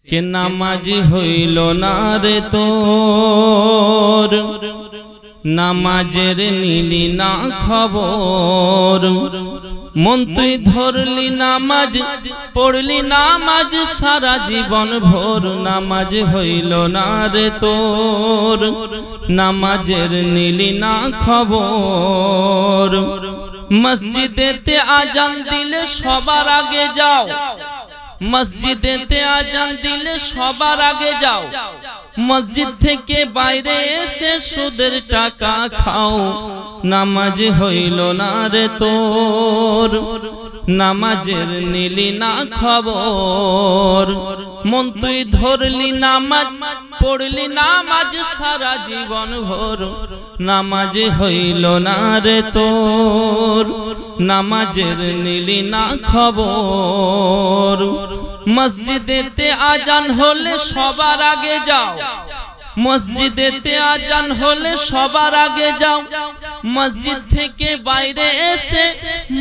কে নামাজি হইল না রে তোর, নামাজের নিলি না খবর। মন তুই ধরলি নামাজ, পড়লি নামাজ সারা জীবন ভোর। নামাজ হইল না রে তোর, নামাজের নিলি না খবর। মসজিদেতে আজান দিলে সবার আগে যাও, মসজিদেতে আজান দিলে সবার আগে যাও। মসজিদ থেকে বাইরে এসে সুদের টাকা খাও। নামাজ হইল না রে তোর, নামাজের নিলি না খবর। মন তুই ধরলি নামাজ, পড়লি নামাজ সারা জীবন ভোর। নামাজ হইল না রে তোর, নামাজের নিলি না খবর। মসজিদেতে আজান হলে সবার আগে যাও, মসজিদেতে আজান হলে সবার আগে যাও। মসজিদ থেকে বাইরে এসে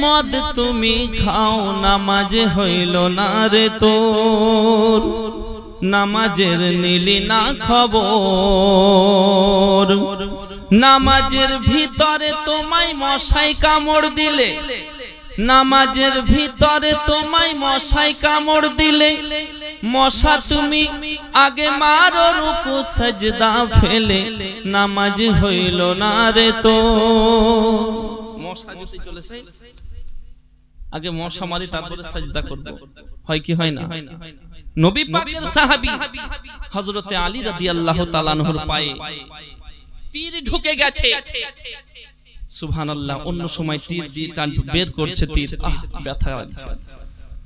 মদ তুমি খাও। নামাজ হইল না রে তোর, নামাজের নিলি না খবর। নামাজের ভিতরে তোমায় মশাই কামড় দিলে, নামাজের ভিতরে তোমায় মশাই কামড় দিলে। মশা তুমি আগে মারো রুকু সাজদা ফেলে। নামাজ হইল না রে তোর। মশা যদি চলেছে আগে মশা মারি তারপরে সাজদা করব, হয় কি হয় না? নবী পাকের সাহাবী হযরতে আলী রাদিয়াল্লাহু তাআলা আনহুর পায়ে তীর ঢুকে গেছে। সুবহানাল্লাহ। অন্য সময় তীর দিয়ে টান বের করছে, তীর ব্যথা লাগছে,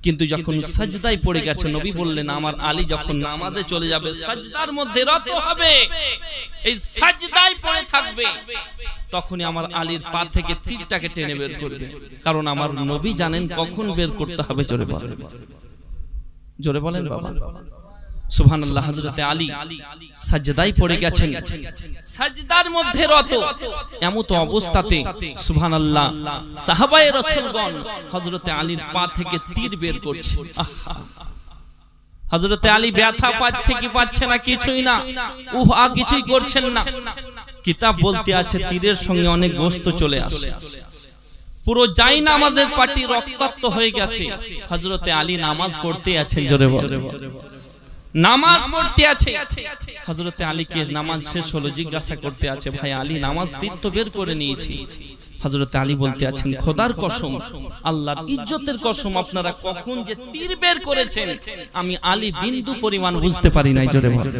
কিন্তু যখন সাজদায় পড়ে গেছে নবী বললেন আমার আলী যখন নামাজে চলে যাবে, সাজদার মধ্যে রত হবে, এই সাজদায় পড়ে থাকবে, তখনই আমার আলীর পা থেকে তীরটাকে টেনে বের করবে। কারণ আমার নবী জানেন কখন বের করতে হবে। জোরে বলেন, জোরে বলেন বাবা। সুবহানাল্লাহ। হযরতে আলী সাজদায় পড়ে গেছেন, সাজদার মধ্যে রত। এমত অবস্থাতে সুবহানাল্লাহ সাহাবায়ে রাসূলগণ হযরতে আলীর পা থেকে তীর বের করছে। হযরতে আলী ব্যথা পাচ্ছে কি পাচ্ছে না? কিছুই না, কিছুই করছেন না। কিতাব বলতে আছে তীরের সঙ্গে অনেক গোশত চলে আসে, পুরো জাই নামাজের পাটি রক্তাক্ত হয়ে গেছে। হযরতে আলী নামাজ পড়তে আছেন। জোরে বলেন, নামাজ পড়তে আছে। হযরতে আলীকে নামাজ শেষ হলো, জিজ্ঞাসা করতে আছে ভাই আলী নামাজ তীর তো বের করে নিয়েছি। হযরতে আলী বলতে আছেন খোদার কসম, আল্লাহর ইজ্জতের কসম, আপনারা কখন যে তীর বের করেছেন আমি আলী বিন্দু পরিমাণ বুঝতে পারি নাই। জোরে বলেন।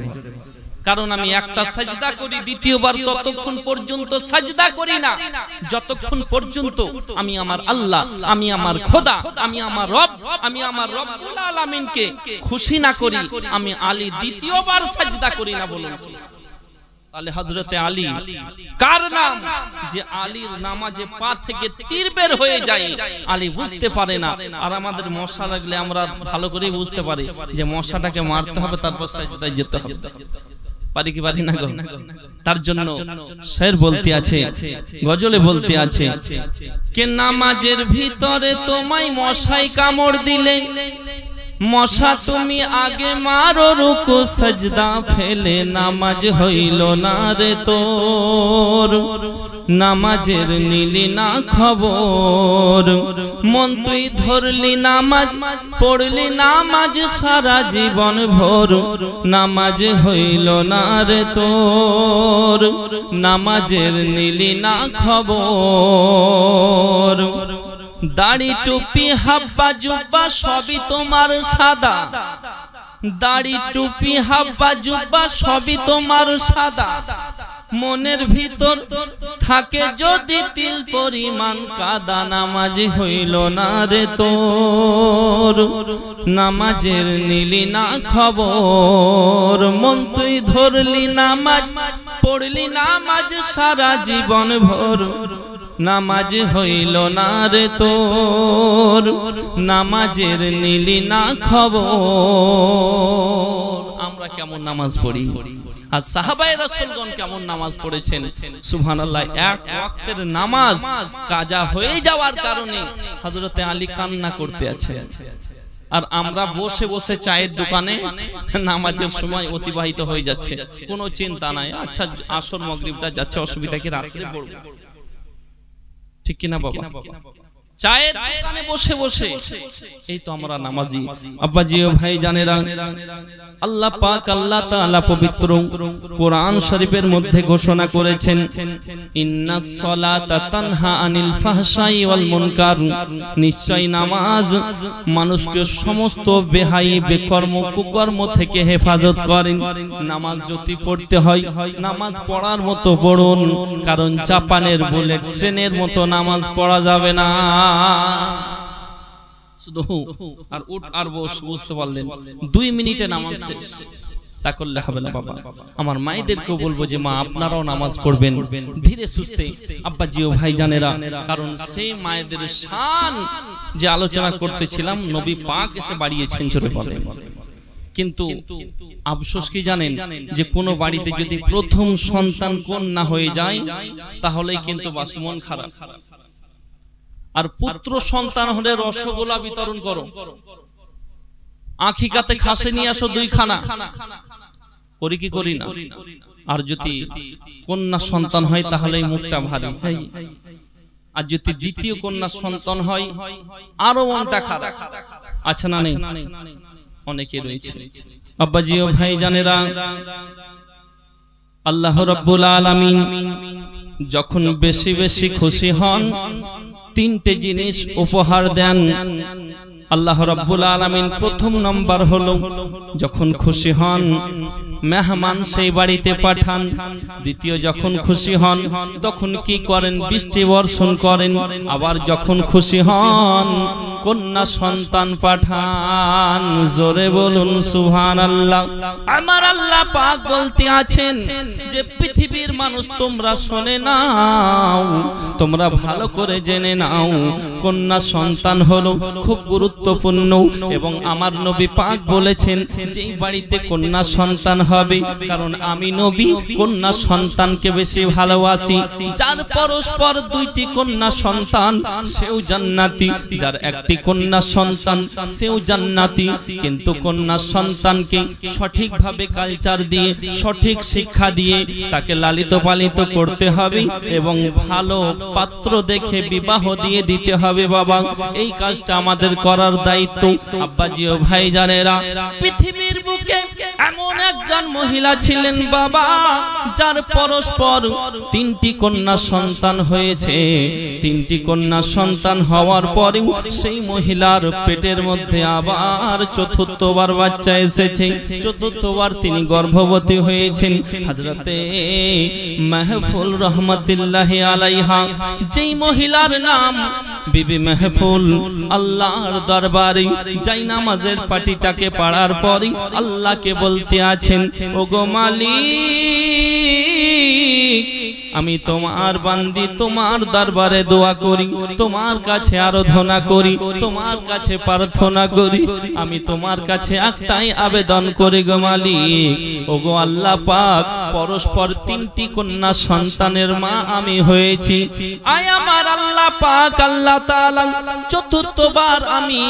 কারণ আমি একটা সাজদা করি, দ্বিতীয়বার ততক্ষণ পর্যন্ত সাজদা করি না যতক্ষণ পর্যন্ত আমি আমার আল্লাহ, আমি আমার খোদা, আমি আমার রব, আমি আমার রব্বুল আলামিনকে খুশি না করি আমি আলী দ্বিতীয়বার সাজদা করি না। বলুন তাহলে হযরতে আলী কার নাম? যে আলীর নামাজে পা থেকে তীর বের হয়ে যায়, আলী বুঝতে পারে না। আর আমাদের মশা লাগলে আমরা ভালো করে বুঝতে পারি যে মশাটাকে মারতে হবে, তারপর সাজদায় যেতে হবে। পারি কি পারি না গো? তার জন্য শের বলতে আছে, গজলে বলতে আছে, কে নামাজের ভিতরে তোমায় মশাই কামড় দিলে। মশা তুমি আগে মারো রুকু সাজদা ফেলে। নামাজ হইল না রে তোর, নামাজের নিলি না খবর। মন তুই ধরলি নামাজ, পড়লি নামাজ সারা জীবন ভোর। নামাজ হইল না রে তোর, নামাজের নিলি না খবর। দাড়ি টুপি হাব্বা জুব্বা সবই তোমার সাদা, দাড়ি টুপি হাব্বা জুব্বা সবই তোমার সাদা। মনের ভিতর থাকে যদি তিল পরিমাণ কাদা। নামাজ হইল না রে তোর, নামাজের নিলি না খবর। মন তুই ধরলি নামাজ, পড়লি নামাজ সারা জীবন ভোর। নামাজ হইল না রে তোর, নামাজের নিলি না খবর। আমরা কেমন নামাজ পড়ি আর সাহাবায়ে রাসূলগণ কেমন নামাজ পড়েছেন। সুবহানাল্লাহ। এক ওয়াক্তের নামাজ কাজা হয়ে যাওয়ার কারণে হযরতে আলী কান্না করতে আছেন। আর আমরা বসে বসে চায়ের দোকানে নামাজের সময় অতিবাহিত হয়ে যাচ্ছে, কোনো চিন্তা নাই। আচ্ছা আসর মাগরিবটা যাচ্ছে, অসুবিধা কি, রাত্রে পড়বো, ঠিক কিনা বাবা? চায়ের দোকানে বসে বসে এই তো আমরা নামাজি। আব্বাজি ও ভাই জানেরা, আল্লাহ পাক আল্লাহ তাআলা পবিত্র কোরআন শরীফের মধ্যে ঘোষণা করেছেন, ইন্নাস সালাতা তানহা আনিল ফাহশাই ওয়াল মুনকার, নিশ্চয় নামাজ মানুষকে সমস্ত বেহাই বেকর্ম কুকর্ম থেকে হেফাজত করেন। নামাজ যদি পড়তে হয় নামাজ পড়ার মতো পড়ুন, কারণ জাপানের বুলেট ট্রেনের মতো নামাজ পড়া যাবে না। শুধু আর উঠ আর বস, বুঝতে পারলেন? 2 মিনিটে নামাজ শেষ, তা করলে হবে না বাবা। আমার মায়েদেরকেও বলবো যে মা আপনারাও নামাজ পড়বেন ধীরে সুস্থে, আব্বাজি ও ভাই জানেরা, কারণ সেই মায়েদের শান যে আলোচনা করতেছিলাম নবী পাক এসে বাড়িয়েছেন, জোরে বলেন। কিন্তু আফসোস কি জানেন, যে কোনো বাড়িতে যদি প্রথম সন্তান কন্যা হয়ে যায় তাহলেই কিন্তু বাস মন খারাপ। আর পুত্র সন্তান হলে রসগোল্লা বিতরণ করো, আখিকাতে খাসি নিয়ে আসো 2 খানা, করি কি করি না? আর যদি কন্যা সন্তান হয় তাহলে মুখটা ভারী, আর যদি দ্বিতীয় কন্যা সন্তান হয় আরো মনটা খারাপ। আচ্ছা না নেই? অনেকে রয়েছে। আব্বাজি ও ভাই জানেরা, আল্লাহ রাব্বুল আলামিন যখন বেশি বেশি খুশি হন 3টে জিনিস উপহার দেন। আল্লাহ রাব্বুল আলামিন প্রথম নাম্বার হলো যখন খুশি হন মেহমান সেই বাড়িতে পাঠান। দ্বিতীয়, যখন খুশি হন তখন কি করেন? বৃষ্টি বর্ষণ করেন। আবার যখন খুশি হন কন্যা সন্তান পাঠান। জোরে বলুন সুবহানাল্লাহ। আমার আল্লাহ পাক বলতে আছেন যে পৃথিবীর মানুষ তোমরা শুনে নাও, তোমরা ভালো করে জেনে নাও, কন্যা সন্তান হলো খুব গুরুত্বপূর্ণ। এবং আমার নবী পাক বলেছেন যেই বাড়িতে কন্যা সন্তান হবে, কারণ আমি নবী কন্যা সন্তানকে বেশি ভালোবাসি। যার পরস্পর 2টি কন্যা সন্তান সেও জান্নাতি, যার একটি কন্যা সন্তান সেও জান্নাতি। কিন্তু কন্যা সন্তানকে সঠিকভাবে কালচার দিয়ে, সঠিক শিক্ষা দিয়ে তাকে লালিত পালিত করতে হবে এবং ভালো পাত্র দেখে বিবাহ দিয়ে দিতে হবে বাবা। এই কাজটা আমাদের করার দায়িত্ব। আব্বাজি ও ভাই জানেরা, পৃথিবীর বুকে এমন একজন মহিলা ছিলেন বাবা, যার পরস্পর 3টি কন্যা সন্তান হয়েছে। 3টি কন্যা সন্তান হওয়ার পরেও সেই মহিলার পেটের মধ্যে আবার 4র্থবার বাচ্চা এসেছে। 4র্থবার তিনি গর্ভবতী হয়েছেন। হযরতে মাহফুল রহমাতুল্লাহি আলাইহা, যেই মহিলার নাম বিবি মাহফুল, আল্লাহর দরবারে যাই নামাজের পাটিটাকে পড়ার পরে আল্লাহকে বলতে আছেন, ওগো মালিক, আমি তোমার বান্দি, তোমার দরবারে দোয়া করি, তোমার কাছে আরাধনা করি, তোমার কাছে প্রার্থনা করি। আমি তোমার কাছে একটাই আবেদন করি গো মালিক, ওগো আল্লাহ পাক, পরস্পর 3টি কন্যা সন্তানের মা আমি হয়েছি। আয় আমার আল্লাহ পাক আল্লাহ তাআলা, 4র্থবার আমি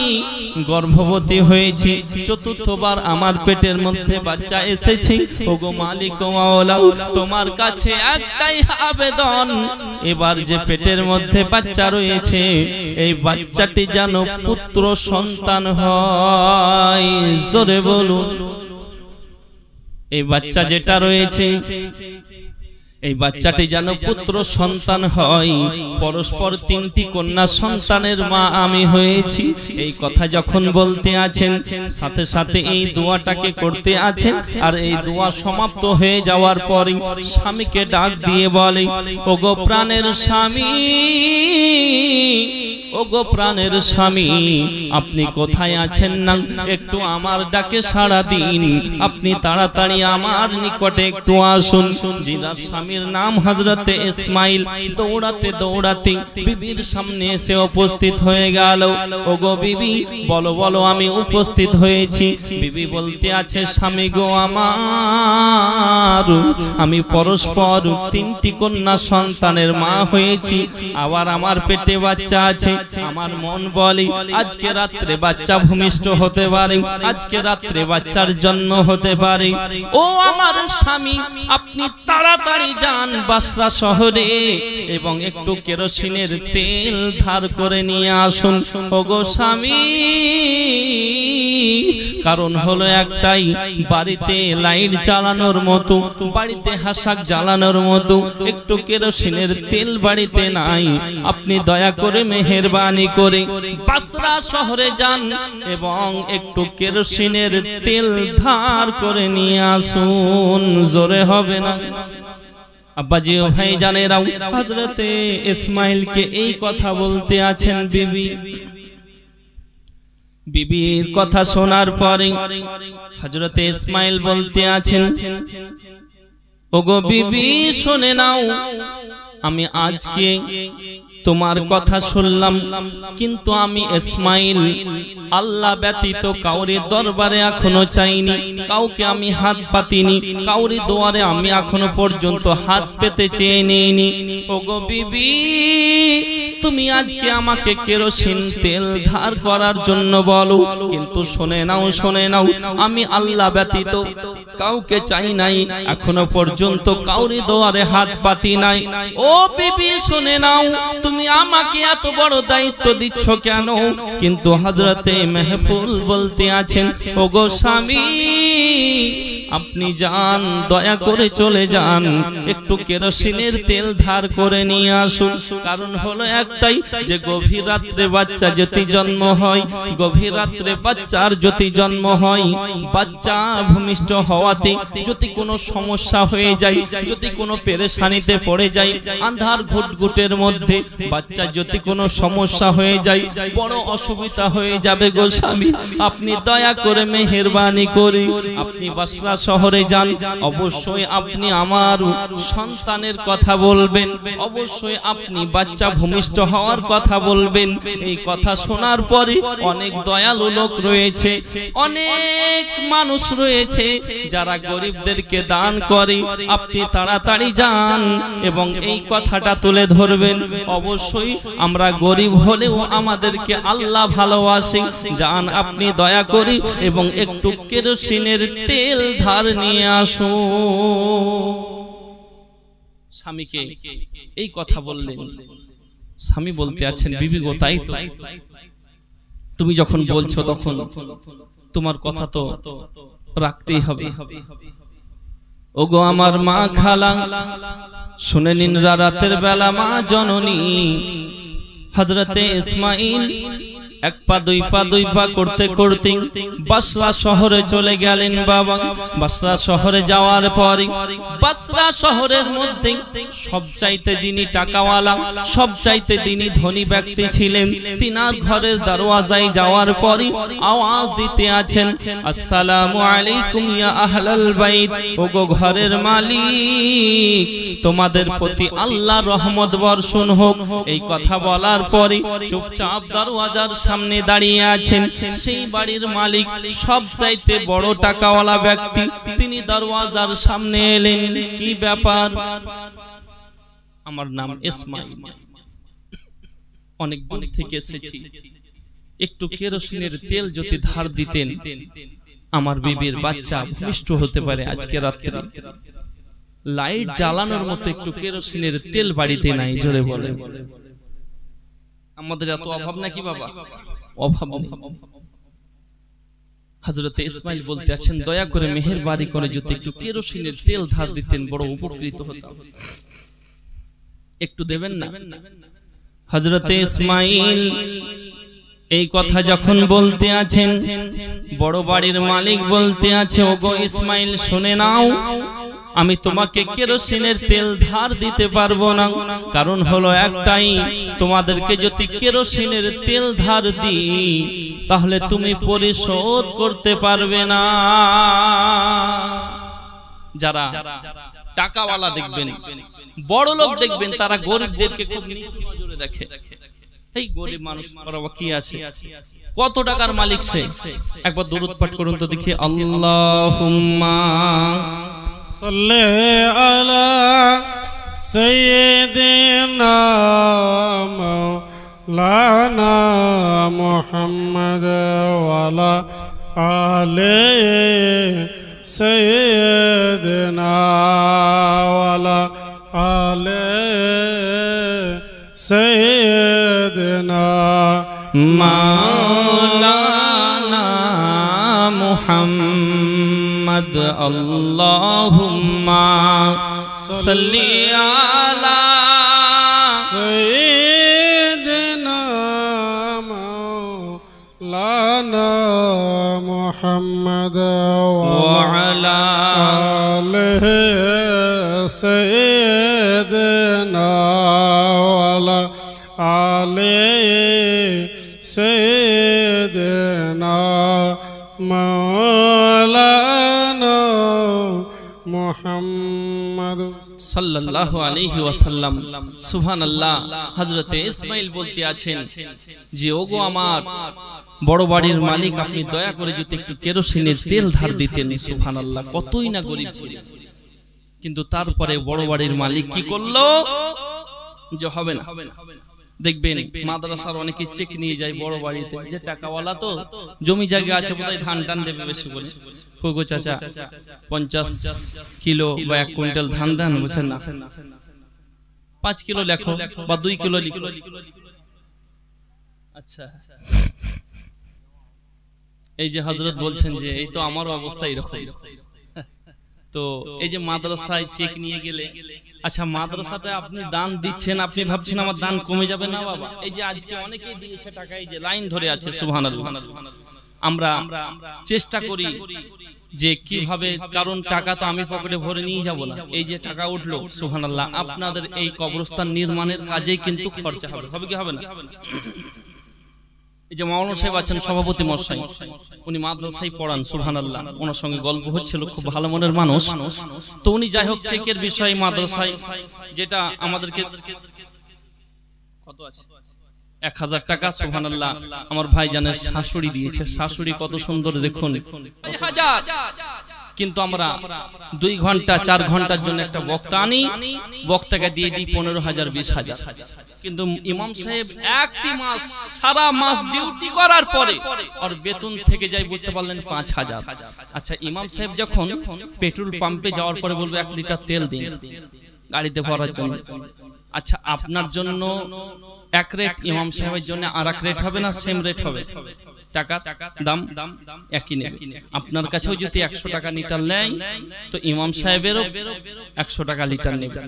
গর্ভবতী হয়েছি, 4র্থবার আমার পেটের মধ্যে বাচ্চা এসেছে। ওগো মালিক ও মাওলা, তোমার কাছে একটাই আবেদন, এবার যে পেটের মধ্যে বাচ্চা রয়েছে এই বাচ্চাটি যেন পুত্র সন্তান হয়। জোরে বলুন। এই বাচ্চা যেটা রয়েছে এই বাচ্চাটি যেন পুত্র সন্তান হয়। পরস্পর 3টি কন্যা সন্তানের মা আমি হয়েছি। এই কথা যখন বলতে আছেন, সাথে সাথে এই দোয়াটাকে করতে আছেন। আর এই দোয়া সমাপ্ত হয়ে যাওয়ার পরে স্বামীকে ডাক দিয়ে বলে, ওগো প্রাণের স্বামী, ওগো প্রাণের স্বামী, আপনি কোথায় আছেন না? একটু আমার ডাকে সাড়া দিন, আপনি তাড়াতাড়ি আমার নিকটে একটু আসুন। যিনার স্বামীর নাম হযরতে ইসমাইল দৌড়াতে দৌড়াতে বিবির সামনে এসে উপস্থিত হয়ে গেল। ওগো বিবি, বলো বলো, আমি উপস্থিত হয়েছি। বিবি বলতে আছে, স্বামী গো আমার, আমি পরস্পর 3টি কন্যা সন্তানের মা হয়েছি, আবার আমার পেটে বাচ্চা আছে। আমার মন বলে আজকে রাত্রে বাচ্চা ভূমিষ্ঠ হতে পারে, আজকে রাত্রে বাচ্চার জন্ম হতে পারে। ও আমার স্বামী, আপনি তাড়াতাড়ি যান বাসরা শহরে এবং একটু কেরোসিনের তেল ধার করে নিয়ে আসুন। ওগো স্বামী, কারণ হলো একটাই, বাড়িতে লাইট জ্বালানোর মতো, বাড়িতে হাসাক জ্বালানোর মতো একটু কেরোসিনের তেল বাড়িতে নাই। আপনি দয়া করে মেহেরবানি করে বাসরা শহরে যান এবং একটু কেরোসিনের তেল ধার করে নিয়ে আসুন। জোরে হবে না? আব্বাজি ও ভাই জানেরাও, হযরতে ইসমাইলকে এই কথা বলতে আছেন বিবি। বিবির কথা শোনার পরে হযরতে ইসমাইল বলতে আছেন, ওগো বিবি শুনে নাও, আমি আজকে তোমার কথা শুনলাম, কিন্তু আমি ইসমাইল আল্লাহ ব্যতীত কাউরি দরবারে এখনো চাইনি, কাউকে আমি হাত পাতিনি, কাউরি দুয়ারে আমি এখনো পর্যন্ত হাত পেতে চেয়ে নিইনি। ওগো বিবি, তুমি আজকে আমাকে কেরোসিন তেল ধার করার জন্য বলো, কিন্তু শুনে নাও, শুনে নাও, আমি আল্লাহ ব্যতীত কাউকে চাই নাই, এখনো পর্যন্ত কাউরি দুয়ারে হাত পাতি নাই। ও বিবি শুনে নাও, তুমি আমাকে এত বড় দায়িত্ব দিচ্ছ কেন? কিন্তু হযরতে মেহফুল বলতে আছেন, ওগো স্বামী, আপনি যান, দয়া করে চলে যান, একটু কেরোসিনের তেল ধার করে নিয়ে আসুন। কারণ হলো একটাই, যে গভীর রাত্রে বাচ্চা যদি জন্ম হয়, গভীর রাত্রে বাচ্চার যদি জন্ম হয়, বাচ্চা ভূমিষ্ঠ হওয়াতে যদি কোনো সমস্যা হয়ে যায়, যদি কোনো পেরেশানিতে পড়ে যায়, আন্ধার ঘুটঘুটের মধ্যে বাচ্চা যদি কোনো সমস্যা হয়ে যায়, বড় অসুবিধা হয়ে যাবে গো স্বামী, আপনি দয়া করে মেহেরবানি করে আপনি বাসরা শহরে যান। অবশ্যই আপনি আমার সন্তানের কথা বলবেন, অবশ্যই আপনি বাচ্চা ভূমিষ্ঠ হওয়ার কথা বলবেন। এই কথা শোনার পরে অনেক দয়ালু লোক রয়েছে, অনেক মানুষ রয়েছে যারা গরিবদেরকে দান করে। আপনি তাড়াতাড়ি যান এবং এই কথাটা তুলে ধরবেন। অবশ্যই আমরা গরিব হলেও আমাদেরকে আল্লাহ ভালোবাসে। যান আপনি দয়া করে এবং একটু কেরোসিনের তেল ধার নিয়ে আসো। স্বামীকে এই কথা বললেন। স্বামী বলতে আছেন, বিবি গো, তাই তো, তুমি যখন বলছো তখন তোমার কথা তো রাখতেই হবে। ওগো আমার মা খালা, শুনে নিন, রাতের বেলা মা জননী হযরতে ইসমাইল এক পা দুই পা দুই পা করতে করতে বাসরা শহরে চলে গেলেন। বাবা, বাসরা শহরে যাওয়ার পরে বাসরা শহরের মধ্যে সবচাইতে যিনি টাকাওয়ালা, সবচাইতে যিনি ধনী ব্যক্তি ছিলেন, তিনার ঘরের দরওয়াজায় যাওয়ার পরে আওয়াজ দিতে আছেন, আসসালামু আলাইকুম ইয়া আহলাল বাইত। ওগো ঘরের মালিক, তোমাদের প্রতি আল্লাহর রহমত বর্ষণ হোক। এই কথা বলার পরে চুপচাপ দরওয়াজার সামনে দাঁড়িয়ে আছেন সেই বাড়ির মালিক, সবচাইতে বড় টাকাওয়ালা ব্যক্তি। তিনি দরওয়াজার সামনে এলেন। কি ব্যাপার? আমার নাম ইসমাইল, অনেক দূর থেকে এসেছি, একটু কেরোসিনের তেল যদি ধার দিতেন, আমার বিবির বাচ্চা ভূমিষ্ঠ হতে পারে আজকে রাত্রে। লাইট জ্বালানোর মতো একটু কেরোসিনের তেল বাড়িতে নাই। জোরে বলে, আমাদের এত অভাব নাকি বাবা? অভাব নেই। হযরতে ইসমাইল বলতে আছেন, দয়া করে মেহেরবানি করে যদি একটু কেরোসিনের তেল ধার দিতেন, বড় উপকৃত হতাম। একটু দেবেন না? হযরতে ইসমাইল এই কথা যখন বলতে আছেন, বড় বাড়ির মালিক বলতে আছে, ওগো ইসমাইল শুনে নাও, আমি তোমাকে কেরোসিনের তেল ধার দিতে পারবো না। কারণ হলো একটাই, তোমাদেরকে যদি কেরোসিনের তেল ধার দিই তাহলে তুমি পরিশোধ করতে পারবে না। যারা টাকাওয়ালা দেখবেন, বড় লোক দেখবেন, তারা গরিবদেরকে খুব নিচু নজরে দেখে। এই গরিব মানুষ কি আছে, কত টাকার মালিক সে? একবার দরুদ পাঠ করুন তো দেখি। আল্লাহুম্মা সাল্লি আলা সাইয়্যিদিনা লানা মুহাম্মদ ওয়ালা আলে সাইয়্যিদিনা ওয়ালা আলে সাইয়্যিদিনা মাওলানা মুহাম্মদ আল্লাহুম্মা সাল্লি আলা সাইয়্যিদিনা মাওলানা মুহাম্মদ ওয়া আলা আলিহি সাইয়্যিদিনা ওয়ালা আলিহি সাইয়্যিদিনা মাওলানা মুহাম্মদ সাল্লাল্লাহু আলাইহি ওয়াসাল্লাম। সুবহানাল্লাহ। হযরতে ইসমাঈল বলতে আছেন যে ওগো আমার বড় বাড়ির মালিক, আপনি দয়া করে যদি একটু কেরোসিনের তেল ধার দিতেন। সুবহানাল্লাহ, কতই না গরীব ছিলেন, কিন্তু তারপরে বড় বাড়ির মালিক কি করলো যে হবে না। দেখবেন মাদ্রাসার অনেকে চেক নিয়ে যায় বড় বাড়িতে, যে টাকাওয়ালা তো জমি জায়গা আছে, বোধহয় ধান টান দেবে বেশি করে। কইগো চাচা 50 কিলো বা 1 কুইন্টাল ধান দেন, বুঝছেন না, 5 কিলো লেখো বা 2 কিলো লিখো। আচ্ছা, এই যে হযরত বলছেন যে এই তো আমার অবস্থা এরকম। তো এই যে মাদ্রাসায় চেক নিয়ে গেলে, আচ্ছা মাদ্রাসাতে আপনি দান দিচ্ছেন, আপনি ভাবছেন আমার দান কমে যাবে না বাবা। এই যে আজকে অনেকেই দিয়েছে টাকা, এই যে লাইন ধরে আছে। সুবহানাল্লাহ। আমরা চেষ্টা করি যে কিভাবে, কারণ টাকা তো আমি পকেটে ভরে নিয়ে যাব না। এই যে টাকা উঠলো, সুবহানাল্লাহ, আপনাদের এই কবরস্থান নির্মাণের কাজেই কিন্তু খরচা হবে। হবে কি হবে না? এই যে মাওলানা সাহেব আছেন সভাপতি মশাই, উনি মাদ্রাসায় পড়ান। সুবহানাল্লাহ, ওনার সঙ্গে গল্প হচ্ছিল, খুব ভালো মনের মানুষ। তো উনি যাই হোক চেকের বিষয় মাদ্রাসায় যেটা আমাদেরকে কত আছে 1000 টাকা, সুবহানাল্লাহ, আমার ভাইজানের শাশুড়ি দিয়েছে। শাশুড়ি কত সুন্দর দেখুন, 1000। কিন্তু আমরা 2 ঘন্টা 4 ঘন্টার জন্য একটা বক্তা আনি, বক্তাকে দিয়ে দিই 15,000 20,000। কিন্তু ইমাম সাহেব একটি মাস, সারা মাস ডিউটি করার পরে আর বেতন থেকে যায়, বুঝতে পারলেন, 5,000। আচ্ছা, ইমাম সাহেব যখন পেট্রোল পাম্পে যাওয়ার পরে বলবে 1 লিটার তেল দিন গাড়িতে ভরার জন্য। আচ্ছা, আপনার জন্য এক রেট, ইমাম সাহেবের জন্য আর এক রেট হবে না? সেম রেট হবে, টাকার দাম একই নেবে। আপনার কাছেও যদি 100 টাকা লিটার নেয়, তো ইমাম সাহেবেরও 100 টাকা লিটার নেবে।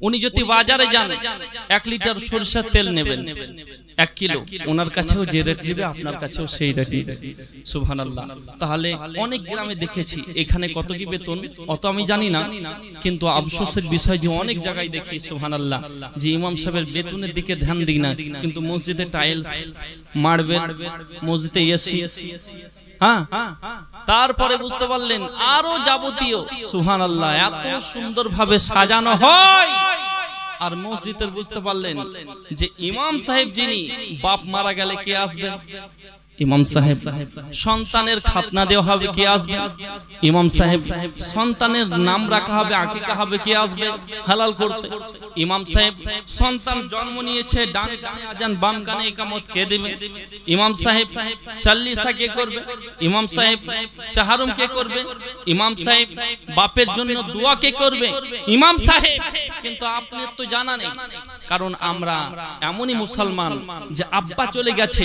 উনি যদি বাজারে যান 1 লিটার সরিষার তেল নেবেন 1 কিলো, ওনার কাছেও যে রেট নেবে আপনার কাছেও সেই রেট নেবে। সুবহানাল্লাহ। তাহলে অনেক গ্রামে দেখেছি, এখানে কত কি বেতন অত আমি জানি না, কিন্তু আফসোসের বিষয় যে অনেক জায়গায় দেখি সুবহানাল্লাহ যে ইমাম সাহেবের বেতনের দিকে ধ্যান দিই না, কিন্তু মসজিদে টাইলস, মার্বেল, মসজিদে এসি, হ্যাঁ, তারপরে বুঝতে পারলেন আরো যাবতীয়, সুবহানাল্লাহ, এত সুন্দরভাবে সাজানো হয়। আর মসজিদের বুঝতে পারলেন যে ইমাম সাহেব যিনি, বাপ মারা গেলে কে আসবে? ইমাম সাহেব। সন্তানের খাতনা দেওয়া হবে, কে আসবে? ইমাম সাহেব। সন্তানের নাম রাখা হবে, আকিকা হবে, কে আসবে হালাল করতে? ইমাম সাহেব। সন্তান জন্ম নিয়েছে, ডান কানে আজান বাম কানে ইকামত, কে দেবে? ইমাম সাহেব। চাল্লিশা কে করবে? ইমাম সাহেব। চাহারুম কে করবে? ইমাম সাহেব। বাপের জন্য দোয়া কে করবে? ইমাম সাহেব। কিন্তু আপনার তো জানা নেই, কারণ আমরা এমনই মুসলমান যে আব্বা চলে গেছে,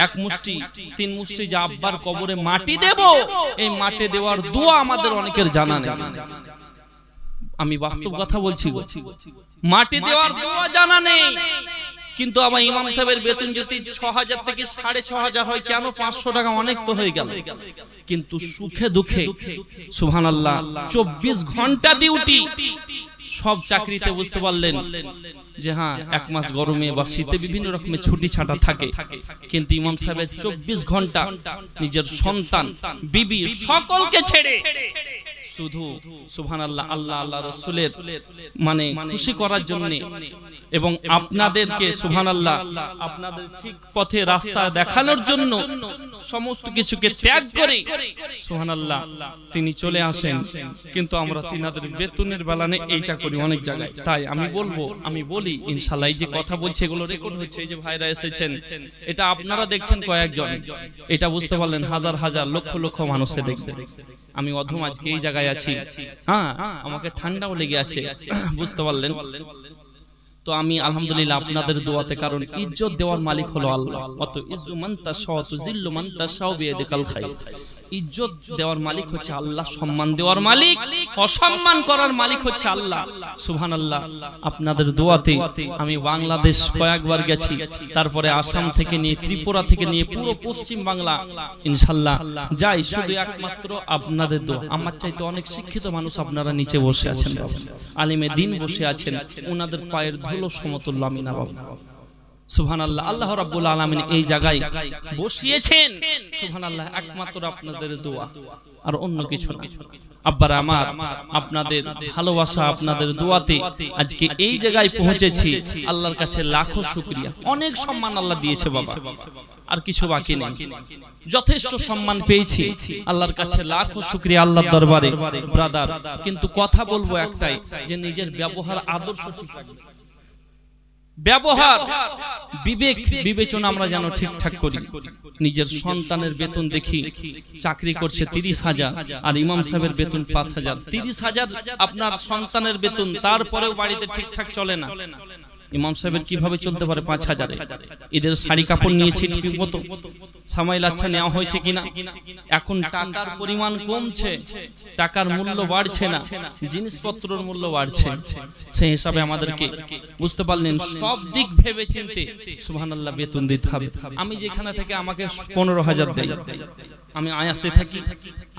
1 মুষ্টি 3 মুষ্টি যে আব্বার কবরে মাটি দেব, এই মাটি দেওয়ার দোয়া আমাদের অনেকের জানা নেই। আমি বাস্তব কথা বলছি, মাটি দেওয়ার দোয়া জানা নেই। কিন্তু আবার ইমাম সাহেবের বেতন যদি 6,000 থেকে 6,500 হয়, কেন 500 টাকা অনেক তো হয়ে গেল। কিন্তু সুখে দুঃখে সুবহানাল্লাহ 24 ঘন্টা ডিউটি। সব চাকরিতে বুঝতে পারলেন যে হ্যাঁ 1 মাস গরমে বা শীতে বিভিন্ন রকমের ছুটি ছাটা থাকে, কিন্তু ইমাম সাহেবের 24 ঘন্টা নিজের সন্তান, বিবি সকলকে ছেড়ে শুধু সুবহানাল্লাহ আল্লাহ আল্লাহ রাসূলের মানে খুশি করার জন্য এবং আপনাদেরকে সুবহানাল্লাহ আপনাদের ঠিক পথে রাস্তা দেখানোর জন্য সমস্ত কিছুকে ত্যাগ করে সুবহানাল্লাহ তিনি চলে আসেন। কিন্তু আমরা তিনাদের বেতনের বেলানে এইটা করি অনেক জায়গায়। তাই আমি বলি ইনশাআল্লাহ, এই যে কথা বলছি এগুলো রেকর্ড হচ্ছে, এই যে ভাইরা এসেছেন এটা আপনারা দেখছেন কয়েকজন, এটা বুঝতে পারলেন হাজার হাজার লক্ষ লক্ষ মানুষে দেখবে। আমি অধম আজকে এই জায়গায় আছি, হ্যাঁ আমাকে ঠান্ডাও লেগে আছে, বুঝতে পারলেন তো আমি আলহামদুলিল্লাহ আপনাদের দোয়াতে, কারণ ইজ্জত দেওয়ার মালিক হলো আল্লাহ। অত ইজ্জু মান তাশা ওয়া তুযিল্লু মান তাশা বিয়াদিকাল খায়র। ইজ্জত দেওয়ার মালিক হচ্ছে আল্লাহ, সম্মান দেওয়ার মালিক, অসম্মান করার মালিক হচ্ছে আল্লাহ। সুবহানাল্লাহ আপনাদের দোয়াতে আমি বাংলাদেশ কয়েকবার গেছি, তারপরে আসাম থেকে নিয়ে ত্রিপুরা থেকে নিয়ে পুরো পশ্চিম বাংলা ইনশাআল্লাহ যাই, শুধু একমাত্র আপনাদের দোয়া। আমার চাইতে অনেক শিক্ষিত মানুষ আপনারা নিচে বসে আছেন বাবা, আলিমে দিন বসে আছেন, ওনাদের পায়ের ধুলো সমতুল্য আমি না বাবা। সুবহানাল্লাহ আল্লাহ রাব্বুল আলামিন এই জায়গায় বসিয়েছেন, সুবহানাল্লাহ একমাত্র আপনাদের দোয়া আর অন্য কিছু না। আব্বারা আমার, আপনাদের ভালোবাসা আপনাদের দোয়াতে আজকে এই জায়গায় পৌঁছেছি, আল্লাহর কাছে লাখো শুকরিয়া। অনেক সম্মান আল্লাহ দিয়েছে বাবা, আর কিছু বাকি নেই, যথেষ্ট সম্মান পেয়েছি আল্লাহর কাছে লাখো শুকরিয়া আল্লাহর দরবারে ব্রাদার। কিন্তু কথা বলবো একটাই, যে নিজের ব্যবহার আদর্শ ঠিক রাখবে, ব্যবহার বিবেক বিবেচনা আমরা যেন ঠিকঠাক করি। নিজের সন্তানের বেতন দেখি চাকরি করছে 30,000 আর ইমাম সাহেবের বেতন 5,000। 30,000 আপনার সন্তানের বেতন, তারপরেও বাড়িতে ঠিকঠাক চলে না। ইমাম সাহেবের কিভাবে চলতে পারে 5,000-এ? ঈদের শাড়ি কাপড় নিয়েছে ঠিক মতো, সামাইল আচ্ছা নেওয়া হয়েছে কিনা? এখন টাকার পরিমাণ কমছে, টাকার মূল্য বাড়ছে না, জিনিসপত্রের মূল্য বাড়ছে। সেই হিসাবে আমাদেরকে বুঝতে পারলেন সব দিক ভেবে চিনতে সুবহানাল্লাহ বেতন দিতে হবে। আমি যেখানে থেকে আমাকে 15,000 দেয়, আমি আয়াসে থাকি,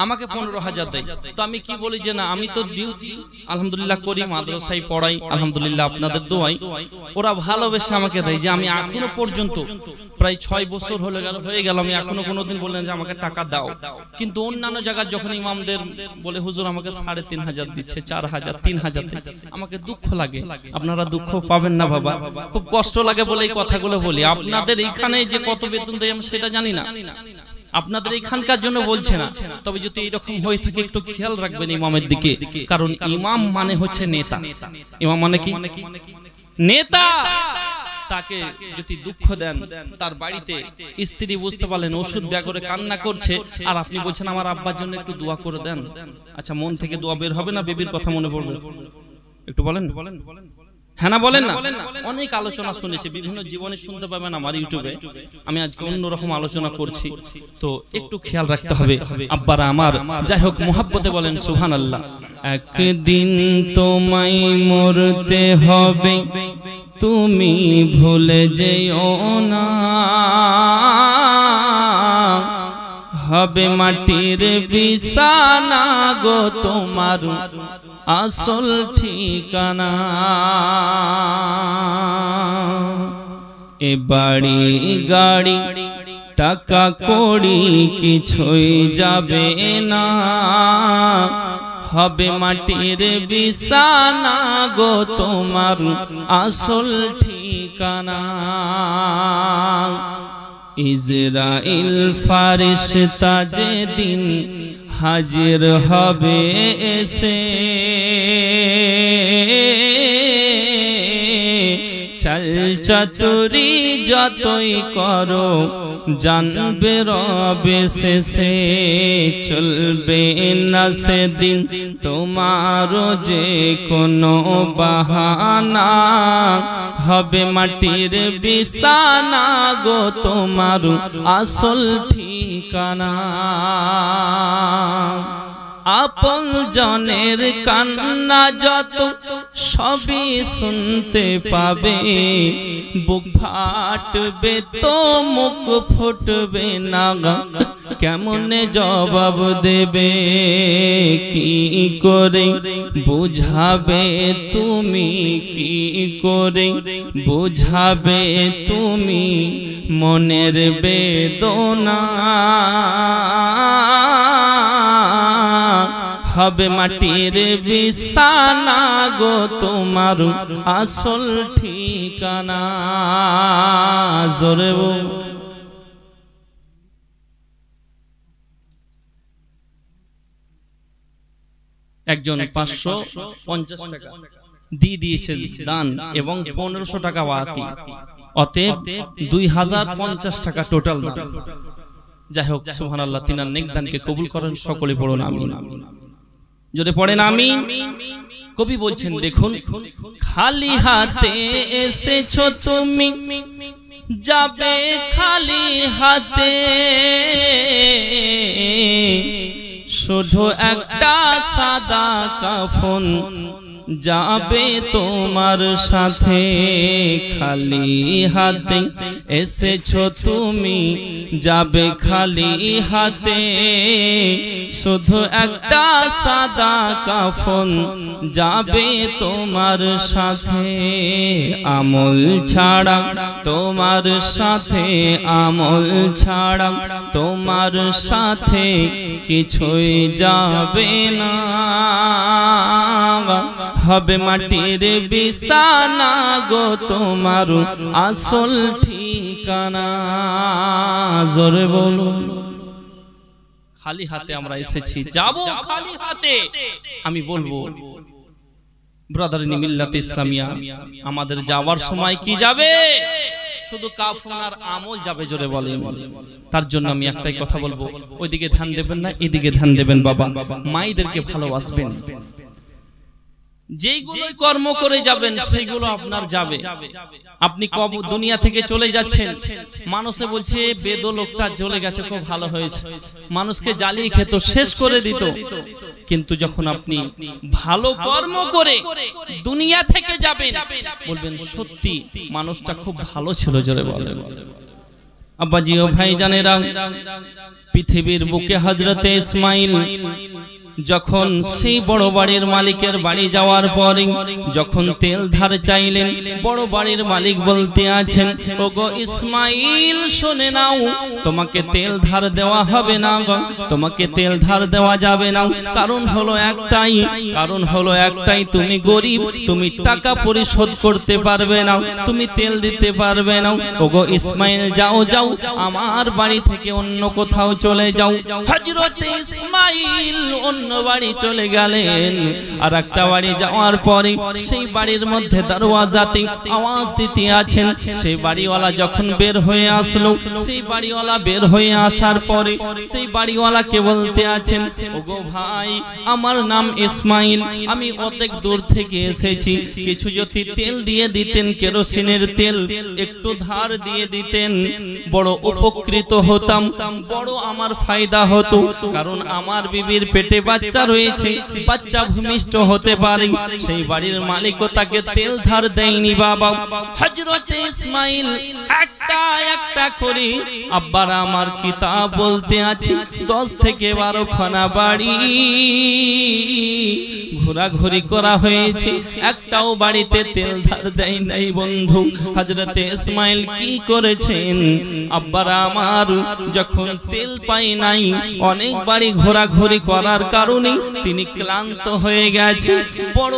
আমাকে 15,000 দেয়, তো আমি কি বলি যে না আমি তো ডিউটি আলহামদুলিল্লাহ করি, মাদ্রাসায় পড়াই আলহামদুলিল্লাহ আপনাদের দোয়াই, ওরা ভালোবেসে আমাকে দেয়। যে আমি এখনো পর্যন্ত প্রায় 6 বছর হয়ে গেল আমি এখনো কোনোদিন বললেন যে আমাকে টাকা দাও। কিন্তু অন্যান্য জায়গায় যখন ইমামদের বলে হুজুর আমাকে 3,500 দিচ্ছে, 4,000 3,000 আমাকে দুঃখ লাগে। আপনারা দুঃখ পাবেন না বাবা, খুব কষ্ট লাগে বলে এই কথাগুলো বলি। আপনাদের এইখানে যে কত বেতন দেয় আমি সেটা জানি না, আপনাদের এখানকার জন্য বলছে না, তবে যদি এরকম হয়ে থাকে একটু খেয়াল রাখবেন ইমামের দিকে, কারণ ইমাম মানে হচ্ছে নেতা। ইমাম মানে কি? নেতা। তাকে যদি দুঃখ দেন, তার বাড়িতে স্ত্রী বুঝতে পারলেন ওষুধ ব্যাগ করে কান্না করছে, আর আপনি বলছেন আমার আব্বার জন্য একটু দোয়া করে দেন, আচ্ছা মন থেকে দোয়া বের হবে না? বেবির কথা মনে পড়বে? একটু বলেন, হ্যাঁ না বলেন না? অনেক আলোচনা শুনেছি, বিভিন্ন জীবনে শুনতে পাবেন আমার ইউটিউবে। আমি আজকে অন্যরকম আলোচনা করছি, তো একটু খেয়াল রাখতে হবে আব্বারা আমার। যাই হোক মুহাব্বতে বলেন সুবহানাল্লাহ। একদিন তোমায় মরতে হবে, তুমি ভুলে যেও না, হবে মাটির বিছানা গো তোমার আসল ঠিকানা। এ বাড়ি গাড়ি টাকা কড়ি কিছুই যাবে না, হবে মাটির বিছানা গো তোমার আসল ঠিকানা। ইজরাইল ফারিশতা যেদিন হাজির হবে এসে, চাল চাতুরি যতই করো জানবে রবে শেষে, চলবে না সেদিন তোমারও যে কোনো বাহানা, হবে মাটির বিছানা গো তোমার আসল ঠিকানা। আপন জনের কান্না যত সবই শুনতে পাবে, বুক ফাটবে তো মুখ ফুটবে না, কেমনে জবাব দেবে? কি করে বুঝাবে তুমি, কি করে বুঝাবে তুমি মনের বেদনা? হবে মাটির বিছানা গো তোমার আসল ঠিকানা। জোরে বল। একজন 550 টাকা দিয়ে দিয়েছে দান এবং 1500 টাকা বাকি, অতএব 2050 টাকা টোটাল দান। যাই হোক, সুবহানাল্লাহ, তিনার নেক দানকে কবুল করেন। সকলে পড়ুন আমিন। যদি পড়েন আমিন। কবি বলছেন, দেখুন, খালি হাতে এসেছো তুমি, যাবে খালি হাতে, শুধু একটা সাদা কাফন যাবে তোমার সাথে। খালি হাতে এসেছো তুমি, যাবে খালি হাতে, শুধু একটা সাদা কাফন যাবে তোমার সাথে। আমল ছাড়া তোমার সাথে, আমল ছাড়া তোমার সাথে কিছুই যাবে না। হবে মাটির বিছানা গো তোমার আসল ঠিকানা। জোরে বলুন। খালি হাতে আমরা এসেছি, যাব খালি হাতে। আমি বলবো, ব্রাদারিন মিল্লাত ইসলামিয়া, আমাদের যাওয়ার সময় কি যাবে? শুধু কাফন আর আমল যাবে। জোরে বলেন। তার জন্য আমি একটাই কথা বলবো, ওইদিকে ধ্যান দেবেন না, এদিকে ধ্যান দেবেন। বাবা মাইদেরকে ভালোবাসবেন। যেইগুলো কর্ম করে যাবেন সেইগুলো আপনার যাবে। আপনি কব দুনিয়া থেকে চলে যাচ্ছেন, মানুষে বলছে বেদো লোকটা চলে গেছে, খুব ভালো হয়েছে, মানুষকে জ্বালিয়ে খেত, শেষ করে দিত। কিন্তু যখন আপনি ভালো কর্ম করে দুনিয়া থেকে যাবেন, বলবেন সত্যি মানুষটা খুব ভালো ছিল। জোরে বলেন। আব্বাজি ও ভাইজানেরা, পৃথিবীর বুকে হযরতে ইসমাইল যখন সেই বড় বাড়ির মালিকের বাড়ি যাওয়ার পরে যখন তেল ধার চাইলেন, বড় বাড়ির মালিক বলতে আছেন, ওগো ইসমাইল শুনে নাও, তোমাকে তেল ধার দেওয়া হবে না গো, তোমাকে তেল ধার দেওয়া যাবে না। কারণ হলো একটাই, তুমি গরিব, তুমি টাকা পরিশোধ করতে পারবে না, তুমি তেল দিতে পারবে না। ওগো ইসমাইল, যাও যাও, আমার বাড়ি থেকে অন্য কোথাও চলে যাও। হযরতে ইসমাইল অন্য বাড়ি চলে গেলেন। আর একটা বাড়ি যাওয়ার পরে সেই বাড়ির মধ্যে দরওয়াজাতে আওয়াজ দিতে আছেন। সেই বাড়িওয়ালা যখন বের হয়ে আসলো, সেই বাড়িওয়ালা বের হয়ে আসার পরে সেই বাড়িওয়ালাকে বলতে আছেন, ওগো ভাই, আমার নাম ইসমাইল, আমি অনেক দূর থেকে এসেছি, কিছু যদি তেল দিয়ে দিতেন, কেরোসিনের তেল একটু ধার দিয়ে দিতেন, বড় উপকৃত হতাম, বড় আমার ফায়দা হতো। কারণ আমার বিবির পেটে বাচ্চা রয়েছে, বাচ্চা ভূমিষ্ঠ হতে পারে। সেই বাড়ির মালিকও তাকে তেল ধার দেয়নি। বাবা হযরতে ইসমাইল একটা একটা করে, আব্বার আমার কিতাব বলতে আছে 10 থেকে 12 খানা বাড়ি ঘোরাঘুরি করা হয়েছে, একটাও বাড়িতে তেল ধার দেয় নাই। বন্ধু, হযরতে ইসমাইল কি করেছেন? আব্বার আমার যখন তেল পাই নাই, অনেক বাড়ি ঘোরাঘুরি করার কারণে তিনি ক্লান্ত হয়ে গেছে। বড়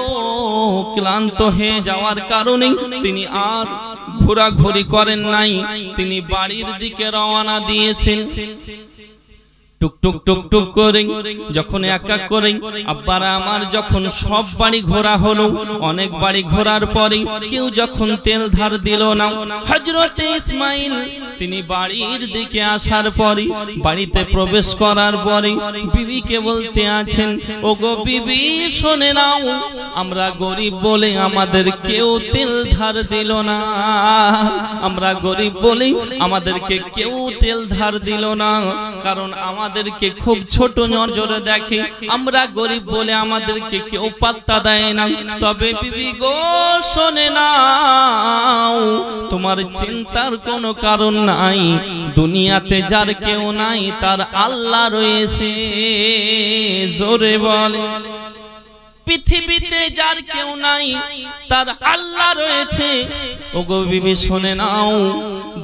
ক্লান্ত হয়ে যাওয়ার কারণে তিনি আর ঘোরাঘুরি করেন নাই, তিনি বাড়ির দিকে রওনা দিয়েছেন। টুক টুক টুক টুক করে যখন এক এক করে আব্বার আমার যখন সব বাড়ি ঘোরা হলো, অনেক বাড়ি ঘোরার পরে কেউ যখন তেল ধার দিল না, হযরতে ইসমাইল তিনি বাড়ির দিকে আসার পরে, বাড়িতে প্রবেশ করার পরে বিবিকে বলতে আছেন, ওগো বিবি শুনে নাও, আমরা গরিব বলে আমাদের কেউ তেল ধার দিল না, আমরা গরিব বলে আমাদেরকে কেউ তেল ধার দিল না, কারণ আমাদেরকে খুব ছোট নজরে দেখে, আমরা গরিব বলে আমাদেরকে কেউ পাত্তা দেয় না। তবে বিবি গো শুনে নাও, তোমার চিন্তার কোনো কারণ নাই, দুনিয়াতে যার কেউ নাই তার আল্লাহ রয়েছে। জোরে বলে পৃথিবীতে যার কেউ নাই তার আল্লাহ রয়েছে। ওগো বিবি শুনে নাও,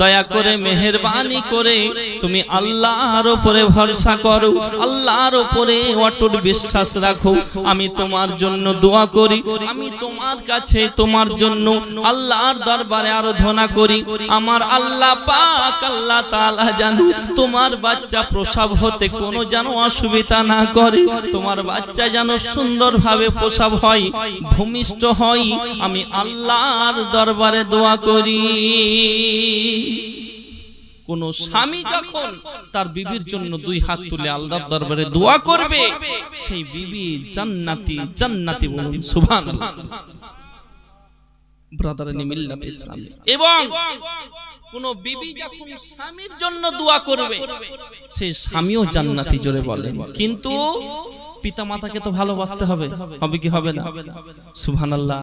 দয়া করে মেহেরবানি করে তুমি আল্লাহর উপরে ভরসা করো, আল্লাহর উপরে অটুট বিশ্বাস রাখো। আমি তোমার জন্য দোয়া করি, আমি তোমার কাছে তোমার জন্য আল্লাহর দরবারে আরাধনা করি। আমার আল্লাহ পাক আল্লাহ তাআলা জানো তোমার বাচ্চা প্রসব হতে কোনো যেন অসুবিধা না করে, তোমার বাচ্চা যেন সুন্দরভাবে প্রসব হয়, ভূমিষ্ঠ হয়। আমি আল্লাহর দরবারে দোয়া করি। কোন স্বামী যখন তার বিবির জন্য দুই হাত তুলে আল্লাহর দরবারে দোয়া করবে, সেই বিবি জান্নাতি, জান্নাতি বলুন সুবহানাল্লাহ। ব্রাদার ইন মিল্লাত ইসলাম। এবং কোন বিবি যখন স্বামীর জন্য দোয়া করবে, সেই স্বামীও জান্নাতি, জোরে বলেন। কিন্তু পিতা মাতাকে তো ভালোবাসতে হবে, হবে কি হবে না? সুবহানাল্লাহ।